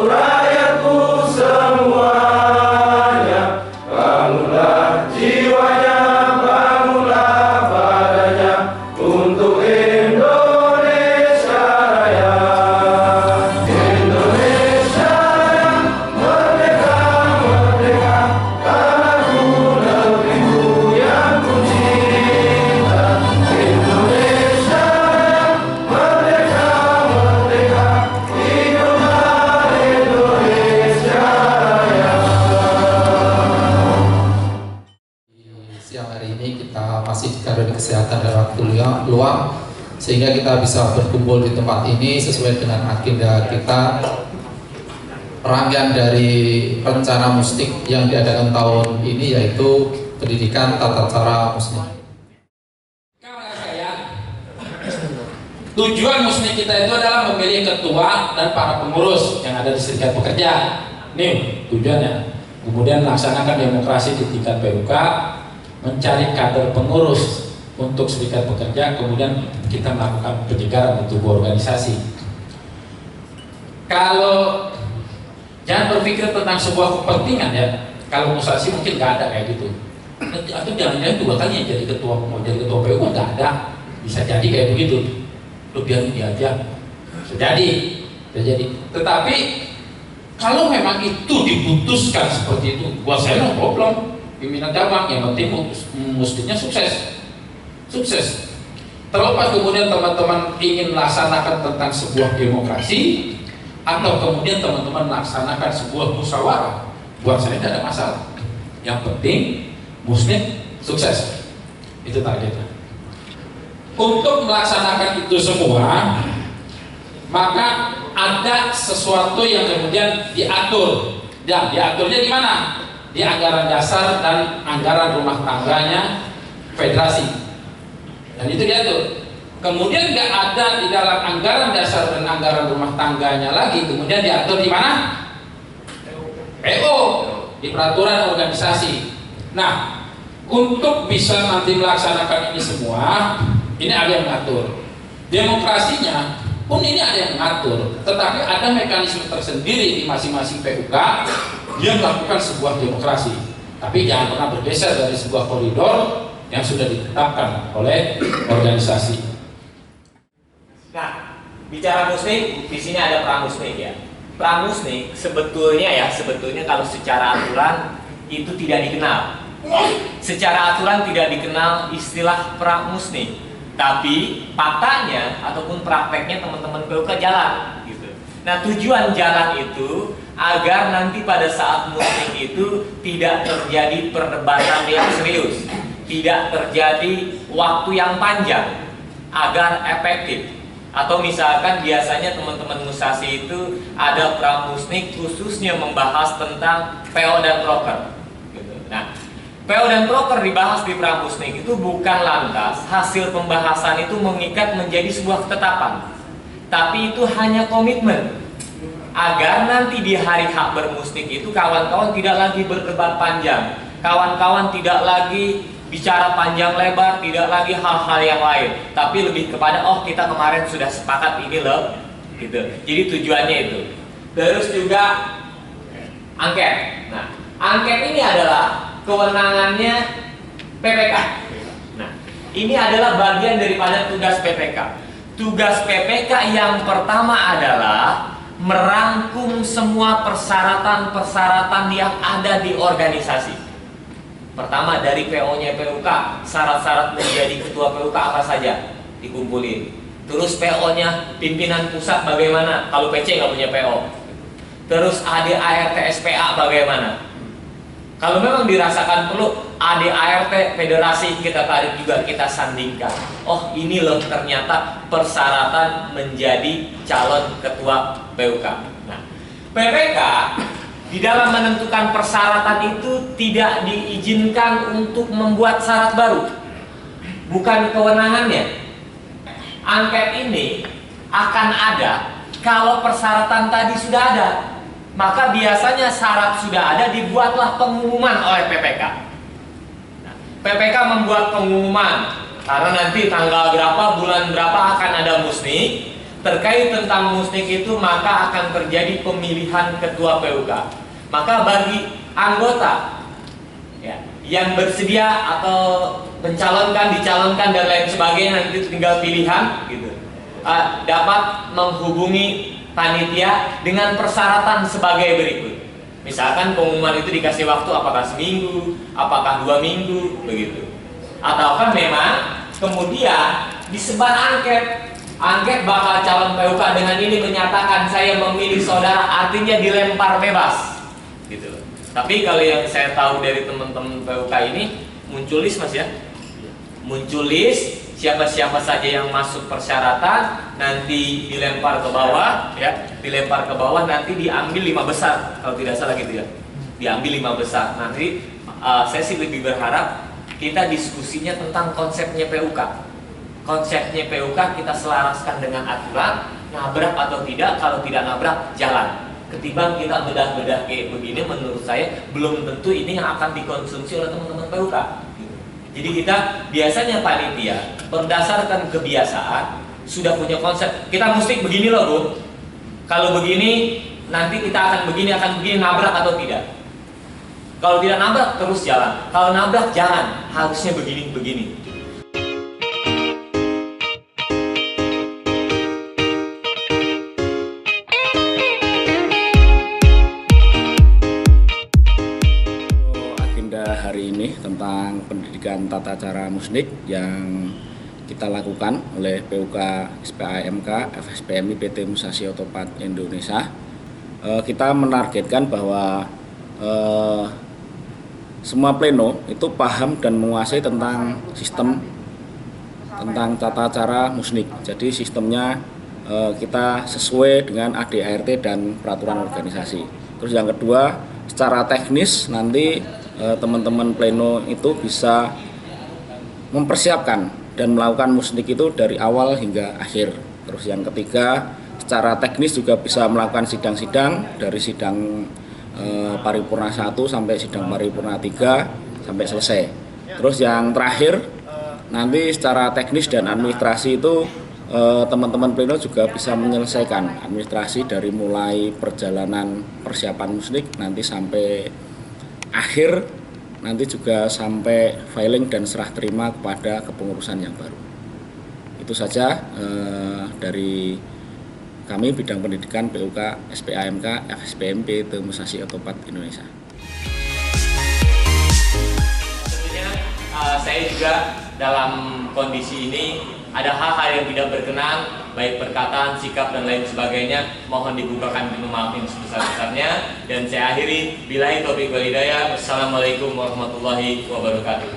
rakyatku semuanya, bangunlah jiwanya, bangunlah badannya untuk Indonesia Raya. Indonesia Raya, merdeka, merdeka, tanahku, negeriku yang ku cinta. Indonesia Raya, merdeka, merdeka, hiduplah Indonesia Raya. Siang hari ini kita masih di karantina kesehatan dan waktu luang sehingga kita bisa berkumpul di tempat ini sesuai dengan agenda kita, rangkaian dari rencana mustik yang diadakan tahun ini yaitu pendidikan tata cara musnik. Kawan saya, tujuan musnik kita itu adalah memilih ketua dan para pengurus yang ada di serikat pekerja. Nih tujuannya. Kemudian melaksanakan demokrasi di tingkat PUK, mencari kader pengurus untuk serikat pekerja, kemudian kita melakukan penyegaran di tubuh organisasi. Kalau jangan berpikir tentang sebuah kepentingan ya. Kalau musasi mungkin nggak ada kayak gitu. Atau jangan-jangan dua kali yang jadi ketua, mau jadi ketua PUK nggak ada. Bisa jadi kayak begitu. Lu biar dia aja. Bisa jadi. Tetapi kalau memang itu diputuskan seperti itu, buat saya no problem. Pimpinan cabang yang penting mestinya sukses. Terlepas kemudian teman-teman ingin melaksanakan tentang sebuah demokrasi atau kemudian teman-teman melaksanakan sebuah musyawarah, buat saya tidak ada masalah. Yang penting muslim sukses, itu targetnya. Untuk melaksanakan itu semua, maka ada sesuatu yang kemudian diatur. Dan diaturnya di mana? Di anggaran dasar dan anggaran rumah tangganya federasi. Dan itu diatur. Kemudian nggak ada di dalam anggaran dasar dan anggaran rumah tangganya lagi. Kemudian diatur di mana? PO, di peraturan organisasi. Nah, untuk bisa nanti melaksanakan ini semua, ini ada yang mengatur. Demokrasinya pun ini ada yang mengatur. Tetapi ada mekanisme tersendiri di masing-masing PUK dia melakukan sebuah demokrasi. Tapi jangan pernah bergeser dari sebuah koridor yang sudah ditetapkan oleh organisasi. Nah, bicara musnik, di sini ada pramusnik ya. Pramusnik sebetulnya kalau secara aturan itu tidak dikenal. Secara aturan tidak dikenal istilah pramusnik. Tapi faktanya ataupun prakteknya teman-teman PUK jalan gitu. Nah, tujuan jalan itu agar nanti pada saat musnik itu tidak terjadi perdebatan yang serius, tidak terjadi waktu yang panjang, agar efektif. Atau misalkan biasanya teman-teman musasi itu ada pramusnik khususnya membahas tentang PO dan proker gitu. Nah, PO dan proker dibahas di pramusnik itu bukan lantas hasil pembahasan itu mengikat menjadi sebuah ketetapan, tapi itu hanya komitmen agar nanti di hari hak bermusnik itu kawan-kawan tidak lagi berdebat panjang, kawan-kawan tidak lagi bicara panjang lebar, tidak lagi hal-hal yang lain, tapi lebih kepada oh kita kemarin sudah sepakat ini loh gitu. Jadi tujuannya itu. Terus juga angket. Nah, angket ini adalah kewenangannya PPK. Nah, ini adalah bagian daripada tugas PPK. Tugas PPK yang pertama adalah merangkum semua persyaratan-persyaratan yang ada di organisasi. Pertama dari PO-nya PUK, syarat-syarat menjadi ketua PUK apa saja dikumpulin. Terus PO-nya pimpinan pusat bagaimana kalau PC nggak punya PO. Terus ADART SPA bagaimana. Kalau memang dirasakan perlu ADART federasi kita tarik juga, kita sandingkan. Oh ini loh ternyata persyaratan menjadi calon ketua PUK. Nah, PPK di dalam menentukan persyaratan itu tidak diizinkan untuk membuat syarat baru. Bukan kewenangannya. Angket ini akan ada kalau persyaratan tadi sudah ada. Maka biasanya syarat sudah ada, dibuatlah pengumuman oleh PPK. Nah, PPK membuat pengumuman karena nanti tanggal berapa, bulan berapa akan ada musnik. terkait tentang musnik itu, maka akan terjadi pemilihan ketua PUK. Maka bagi anggota ya, yang bersedia atau mencalonkan, dicalonkan dan lain sebagainya, nanti tinggal pilihan gitu, dapat menghubungi panitia dengan persyaratan sebagai berikut. Misalkan pengumuman itu dikasih waktu apakah seminggu, apakah 2 minggu, begitu. Ataukah memang kemudian disebar angket bakal calon PUK dengan ini menyatakan saya memilih saudara, artinya dilempar bebas gitu. Tapi kalau yang saya tahu dari teman-teman PUK ini muncul list Mas ya, muncul list siapa-siapa saja yang masuk persyaratan, nanti dilempar ke bawah ya, dilempar ke bawah, nanti diambil 5 besar kalau tidak salah gitu ya, diambil 5 besar. Nanti saya sih lebih berharap kita diskusinya tentang konsepnya PUK. Konsepnya PUK kita selaraskan dengan aturan, nabrak atau tidak, kalau tidak nabrak jalan. Ketimbang kita bedah-bedah kayak begini, menurut saya belum tentu ini yang akan dikonsumsi oleh teman-teman PUK. Jadi kita biasanya panitia berdasarkan kebiasaan sudah punya konsep. Kita mesti begini loh Bu, kalau begini nanti kita akan begini, nabrak atau tidak. Kalau tidak nabrak terus jalan, kalau nabrak jangan, harusnya begini. Hari ini tentang pendidikan tata cara musnik yang kita lakukan oleh PUK SPAMK FSPMI PT Musashi Otopat Indonesia. Kita menargetkan bahwa semua pleno itu paham dan menguasai tentang sistem, tentang tata cara musnik. Jadi sistemnya kita sesuai dengan ADART dan peraturan organisasi. Terus yang kedua, secara teknis nanti teman-teman pleno itu bisa mempersiapkan dan melakukan musnik itu dari awal hingga akhir. Terus yang ketiga, secara teknis juga bisa melakukan sidang-sidang dari sidang paripurna 1 sampai sidang paripurna 3 sampai selesai. Terus yang terakhir, nanti secara teknis dan administrasi itu teman-teman pleno juga bisa menyelesaikan administrasi dari mulai perjalanan persiapan musnik nanti sampai akhir, nanti juga sampai filing dan serah terima kepada kepengurusan yang baru. Itu saja dari kami bidang pendidikan PUK SPAMK FSPM PT Musashi Otopat Indonesia. Tentunya saya juga dalam kondisi ini ada hal-hal yang tidak berkenan, baik perkataan, sikap dan lain sebagainya, mohon dibukakan, dimaafin sebesar-besarnya. Dan saya akhiri, billahi taufiq wal hidayah. Wassalamualaikum warahmatullahi wabarakatuh.